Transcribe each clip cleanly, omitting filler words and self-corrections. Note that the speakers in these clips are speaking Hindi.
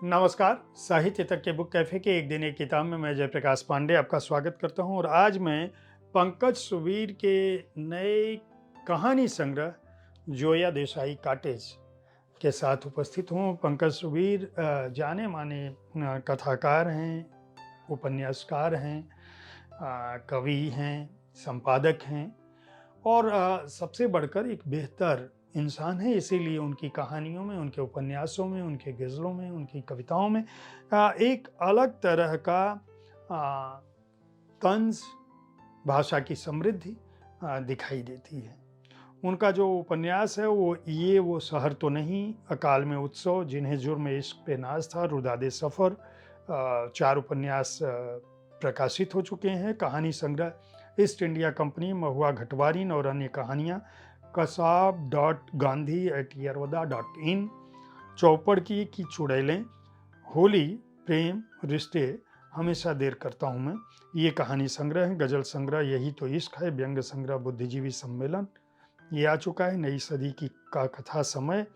नमस्कार। साहित्य तक के बुक कैफ़े के एक दिन एक किताब में मैं जयप्रकाश पांडे आपका स्वागत करता हूं और आज मैं पंकज सुबीर के नए कहानी संग्रह जोया देसाई कॉटेज के साथ उपस्थित हूं। पंकज सुबीर जाने माने कथाकार हैं, उपन्यासकार हैं, कवि हैं, संपादक हैं और सबसे बढ़कर एक बेहतर इंसान है। इसीलिए उनकी कहानियों में, उनके उपन्यासों में, उनके गज़लों में, उनकी कविताओं में एक अलग तरह का अ, तंज़, भाषा की समृद्धि दिखाई देती है। उनका जो उपन्यास है वो शहर तो नहीं, अकाल में उत्सव, जिन्हें जुर्म इश्क पे नाज़ था, रुदादे सफ़र, 4 उपन्यास प्रकाशित हो चुके हैं। कहानी संग्रह ईस्ट इंडिया कंपनी, महुआ घटवारिन और अन्य कहानियाँ, कसाब.गांधी@यरवदा.in, चौपड़ की चुड़ैलें, होली, प्रेम, रिश्ते, हमेशा देर करता हूँ मैं, ये कहानी संग्रह है। गज़ल संग्रह यही तो इश्क है, व्यंग्य संग्रह बुद्धिजीवी सम्मेलन, ये आ चुका है। नई सदी की का कथा समय,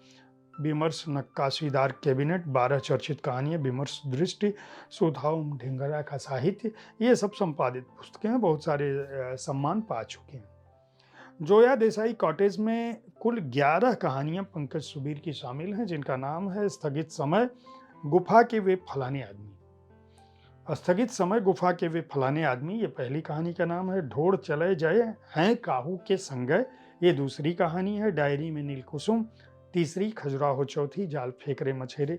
विमर्श नक्काशीदार कैबिनेट, 12 चर्चित कहानियाँ, विमर्श दृष्टि, सुधाम ढिंगरा का साहित्य, ये सब संपादित पुस्तकें हैं, बहुत सारे सम्मान पा चुके हैं। जोया देसाई कॉटेज में कुल 11 कहानियां पंकज सुबीर की शामिल हैं, जिनका नाम है स्थगित समय, गुफा के वे फलाने आदमी। स्थगित समय, गुफा के वे फलाने आदमी, ये पहली कहानी का नाम है। ढोड़ चले जाए हैं काहू के संगय, ये दूसरी कहानी है। डायरी में नीलकुसुम, तीसरी। खजुराहो चौथी, जाल फेंक रे मछेरे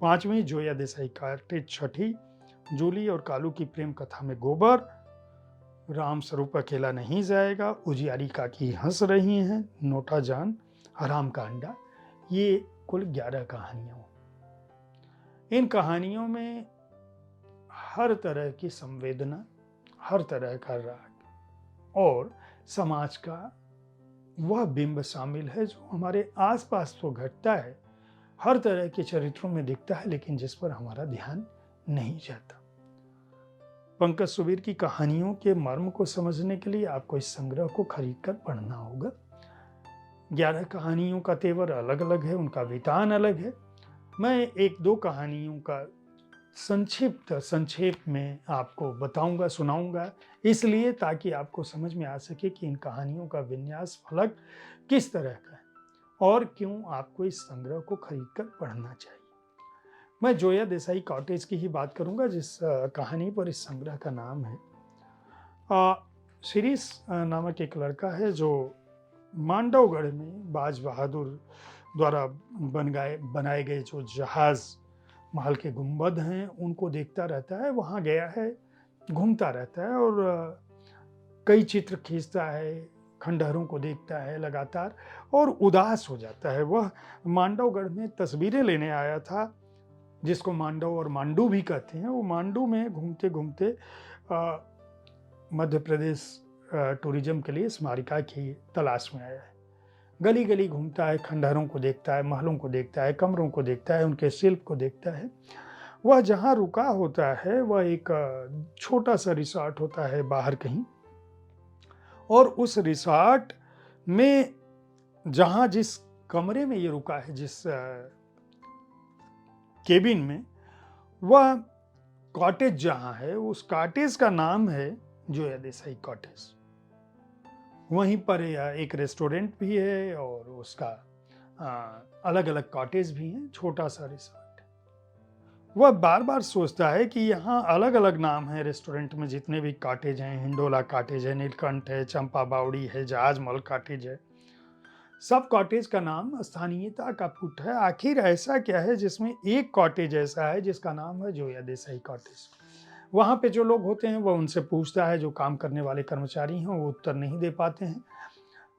पांचवी। जोया देसाई कॉटेज छठी। जूली और कालू की प्रेम कथा में गोबर, राम स्वरूप अकेला नहीं जाएगा, उजियारी काकी हंस रही हैं, नोटा जान, हराम का अंडा, ये कुल 11 कहानियां। इन कहानियों में हर तरह की संवेदना, हर तरह का राग और समाज का वह बिंब शामिल है जो हमारे आसपास तो घटता है, हर तरह के चरित्रों में दिखता है, लेकिन जिस पर हमारा ध्यान नहीं जाता। पंकज सुबीर की कहानियों के मर्म को समझने के लिए आपको इस संग्रह को खरीद कर पढ़ना होगा। 11 कहानियों का तेवर अलग अलग है, उनका वितान अलग है। मैं एक दो कहानियों का संक्षेप में आपको बताऊंगा, सुनाऊंगा, इसलिए ताकि आपको समझ में आ सके कि इन कहानियों का विन्यास फलक किस तरह का है और क्यों आपको इस संग्रह को खरीद कर पढ़ना चाहिए। मैं जोया देसाई कॉटेज की ही बात करूंगा, जिस कहानी पर इस संग्रह का नाम है। शिरीष नामक एक लड़का है जो मांडवगढ़ में बाज बहादुर द्वारा बनाए गए जो जहाज महल के गुंबद हैं उनको देखता रहता है। वहाँ गया है, घूमता रहता है और कई चित्र खींचता है, खंडहरों को देखता है लगातार और उदास हो जाता है। वह मांडवगढ़ में तस्वीरें लेने आया था, जिसको मांडव और मांडू भी कहते हैं। वो मांडू में घूमते घूमते मध्य प्रदेश टूरिज्म के लिए स्मारिका की तलाश में आया है। गली गली घूमता है, खंडहरों को देखता है, महलों को देखता है, कमरों को देखता है, उनके शिल्प को देखता है। वह जहाँ रुका होता है वह एक छोटा सा रिसॉर्ट होता है बाहर कहीं, और उस रिसॉर्ट में जहाँ जिस कमरे में ये रुका है, जिस केबिन में, वह कॉटेज जहाँ है उस कॉटेज का नाम है जोया देसाई कॉटेज। वहीं पर एक रेस्टोरेंट भी है और उसका अलग अलग कॉटेज भी हैं, छोटा सा रिसॉर्ट। वह बार बार सोचता है कि यहाँ अलग अलग नाम है रेस्टोरेंट में, जितने भी कॉटेज हैं, हिंडोला कॉटेज है, नीलकंठ है, चंपा बावड़ी है, जहाजमहल कॉटेज है, सब कॉटेज का नाम स्थानीयता का पुट है। आखिर ऐसा क्या है जिसमें एक कॉटेज ऐसा है जिसका नाम है जोया देसाई कॉटेज। वहाँ पे जो लोग होते हैं वह उनसे पूछता है, जो काम करने वाले कर्मचारी हैं वो उत्तर नहीं दे पाते हैं।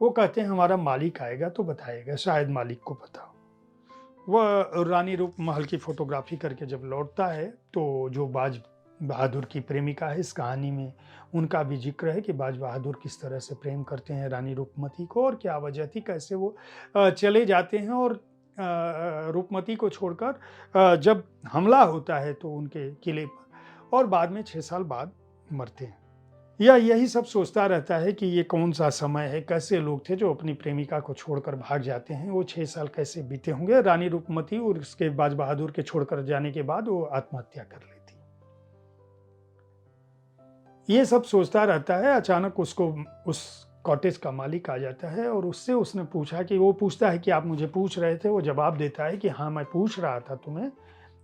वो कहते हैं हमारा मालिक आएगा तो बताएगा, शायद मालिक को पता हो। वह रानी रूप महल की फोटोग्राफी करके जब लौटता है तो जो बाज बहादुर की प्रेमिका है, इस कहानी में उनका भी जिक्र है कि बाज बहादुर किस तरह से प्रेम करते हैं रानी रूपमती को और क्या वजह थी, कैसे वो चले जाते हैं और रूपमती को छोड़कर जब हमला होता है तो उनके किले पर, और बाद में 6 साल बाद मरते हैं। या यही सब सोचता रहता है कि ये कौन-सा समय है, कैसे लोग थे जो अपनी प्रेमिका को छोड़कर भाग जाते हैं, वो 6 साल कैसे बीते होंगे। रानी रूपमती और उसके बाज बहादुर के छोड़कर जाने के बाद वो आत्महत्या कर लेती है। ये सब सोचता रहता है, अचानक उसको उस कॉटेज का मालिक आ जाता है और उससे उसने पूछा कि वो पूछता है कि आप मुझे पूछ रहे थे? वो जवाब देता है कि हाँ, मैं पूछ रहा था तुम्हें,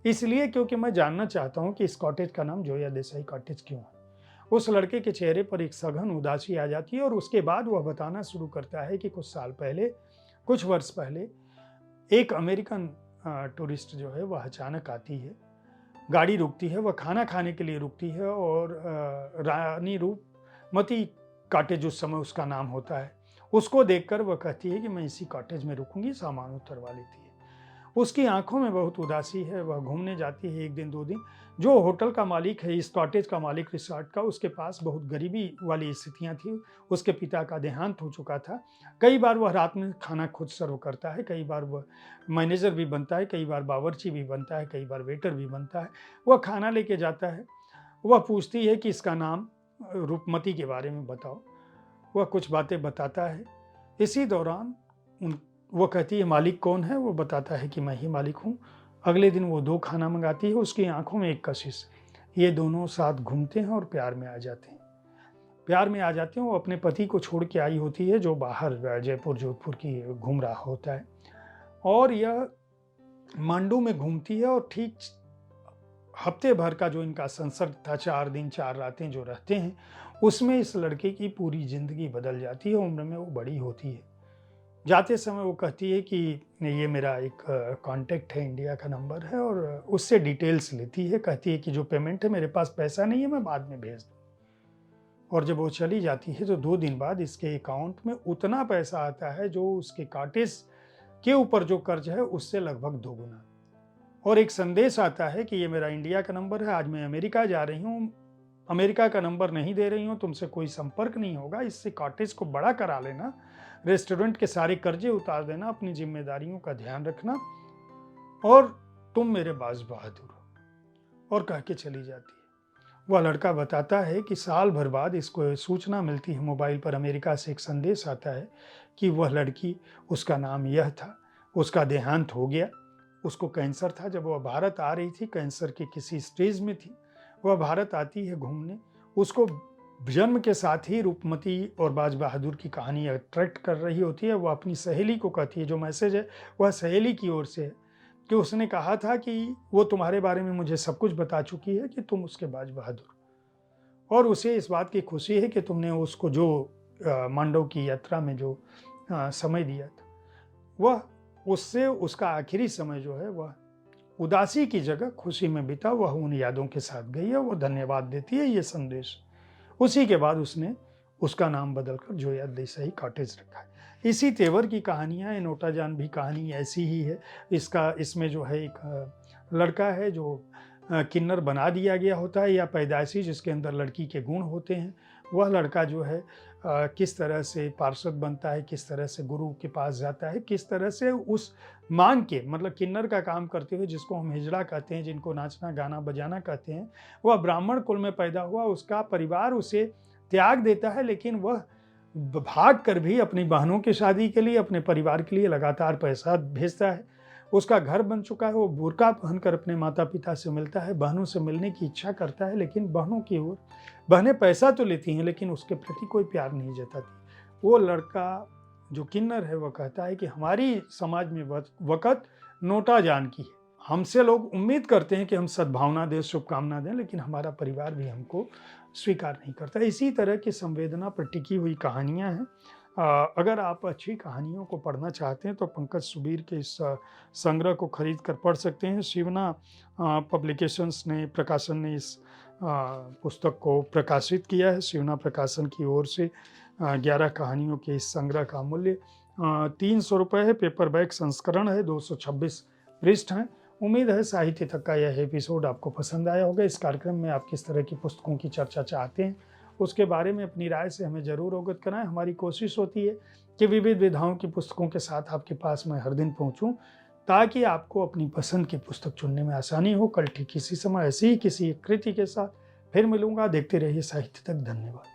इसलिए क्योंकि मैं जानना चाहता हूँ कि इस कॉटेज का नाम जोया देसाई कॉटेज क्यों है? उस लड़के के चेहरे पर एक सघन उदासी आ जाती है और उसके बाद वह बताना शुरू करता है कि कुछ साल पहले, कुछ वर्ष पहले एक अमेरिकन टूरिस्ट जो है वह अचानक आती है, गाड़ी रुकती है, वह खाना खाने के लिए रुकती है और रानी रूपमती कॉटेज उस समय उसका नाम होता है, उसको देखकर वह कहती है कि मैं इसी कॉटेज में रुकूंगी, सामान उतरवा लेती है। उसकी आंखों में बहुत उदासी है, वह घूमने जाती है 1 दिन 2 दिन। जो होटल का मालिक है, इस कॉटेज का मालिक रिसॉर्ट का, उसके पास बहुत गरीबी वाली स्थितियाँ थी। उसके पिता का देहांत हो चुका था। कई बार वह रात में खाना खुद सर्व करता है, कई बार वह मैनेजर भी बनता है, कई बार बावर्ची भी बनता है, कई बार वेटर भी बनता है। वह खाना लेके जाता है, वह पूछती है कि इसका नाम रूपमती के बारे में बताओ। वह कुछ बातें बताता है। इसी दौरान उन वो कहती है मालिक कौन है? वो बताता है कि मैं ही मालिक हूँ। अगले दिन वो 2 खाना मँगाती है, उसकी आँखों में एक कशिश। ये दोनों साथ घूमते हैं और प्यार में आ जाते हैं। प्यार में आ जाते हैं, वो अपने पति को छोड़ के आई होती है जो बाहर जयपुर, जोधपुर की घूम रहा होता है और यह मांडू में घूमती है और ठीक हफ्ते भर का जो इनका संसर्ग था, 4 दिन 4 रातें जो रहते हैं, उसमें इस लड़के की पूरी ज़िंदगी बदल जाती है, उम्र में वो बड़ी होती है। जाते समय वो कहती है कि ये मेरा एक कॉन्टैक्ट है, इंडिया का नंबर है और उससे डिटेल्स लेती है, कहती है कि जो पेमेंट है मेरे पास पैसा नहीं है, मैं बाद में भेज दूँ। और जब वो चली जाती है तो 2 दिन बाद इसके अकाउंट में उतना पैसा आता है जो उसके कॉटेज के ऊपर जो कर्ज है उससे लगभग दोगुना। और एक संदेश आता है कि ये मेरा इंडिया का नंबर है, आज मैं अमेरिका जा रही हूँ, अमेरिका का नंबर नहीं दे रही हूँ, तुमसे कोई संपर्क नहीं होगा, इससे कॉटेज को बड़ा करा लेना, रेस्टोरेंट के सारे कर्जे उतार देना, अपनी जिम्मेदारियों का ध्यान रखना और तुम मेरे बाज बहादुर हो। और कह के चली जाती है। वह लड़का बताता है कि साल भर बाद इसको सूचना मिलती है, मोबाइल पर अमेरिका से एक संदेश आता है कि वह लड़की, उसका नाम यह था, उसका देहांत हो गया, उसको कैंसर था। जब वह भारत आ रही थी, कैंसर के किसी स्टेज में थी, वह भारत आती है घूमने, उसको जन्म के साथ ही रूपमती और बाज बहादुर की कहानी अट्रैक्ट कर रही होती है। वह अपनी सहेली को कहती है, जो मैसेज है वह सहेली की ओर से है कि उसने कहा था कि वो तुम्हारे बारे में मुझे सब कुछ बता चुकी है कि तुम उसके बाज बहादुर, और उसे इस बात की खुशी है कि तुमने उसको जो मांडव की यात्रा में जो समय दिया था, वह उससे उसका आखिरी समय जो है वह उदासी की जगह खुशी में बीता। वह उन यादों के साथ गई है, वो धन्यवाद देती है, ये संदेश। उसी के बाद उसने उसका नाम बदलकर जोया देसाई कॉटेज रखा है। इसी तेवर की कहानियाँ, नोटा जान भी कहानी ऐसी ही है। इसमें जो है एक लड़का है जो किन्नर बना दिया गया होता है या पैदाइशी जिसके अंदर लड़की के गुण होते हैं। वह लड़का जो है किस तरह से पार्षद बनता है, किस तरह से गुरु के पास जाता है, किस तरह से उस मांग के, मतलब किन्नर का काम करते हुए, जिसको हम हिजड़ा कहते हैं, जिनको नाचना गाना बजाना कहते हैं, वह ब्राह्मण कुल में पैदा हुआ, उसका परिवार उसे त्याग देता है, लेकिन वह भाग कर भी अपनी बहनों की शादी के लिए, अपने परिवार के लिए लगातार पैसा भेजता है। उसका घर बन चुका है, वो बुर्का पहनकर अपने माता पिता से मिलता है, बहनों से मिलने की इच्छा करता है, लेकिन बहनों की ओर बहनें पैसा तो लेती हैं लेकिन उसके प्रति कोई प्यार नहीं जताती। वो लड़का जो किन्नर है वह कहता है कि हमारी समाज में वक़्त नोटा जान की है। हमसे लोग उम्मीद करते हैं कि हम सद्भावना दें, शुभकामना दें, लेकिन हमारा परिवार भी हमको स्वीकार नहीं करता। इसी तरह की संवेदना पर टिकी हुई कहानियाँ हैं। अगर आप अच्छी कहानियों को पढ़ना चाहते हैं तो पंकज सुबीर के इस संग्रह को खरीद कर पढ़ सकते हैं। शिवना पब्लिकेशंस ने, प्रकाशन ने इस पुस्तक को प्रकाशित किया है। शिवना प्रकाशन की ओर से 11 कहानियों के इस संग्रह का मूल्य 300 रुपये है। पेपरबैक संस्करण है, 226 पृष्ठ हैं। उम्मीद है साहित्य तक का यह एपिसोड आपको पसंद आया होगा। इस कार्यक्रम में आप किस तरह की पुस्तकों की चर्चा चाहते हैं उसके बारे में अपनी राय से हमें ज़रूर अवगत कराएं। हमारी कोशिश होती है कि विविध विधाओं की पुस्तकों के साथ आपके पास मैं हर दिन पहुंचूं, ताकि आपको अपनी पसंद की पुस्तक चुनने में आसानी हो। कल ठीक इसी समय ऐसी ही किसी एक कृति के साथ फिर मिलूंगा। देखते रहिए साहित्य तक। धन्यवाद।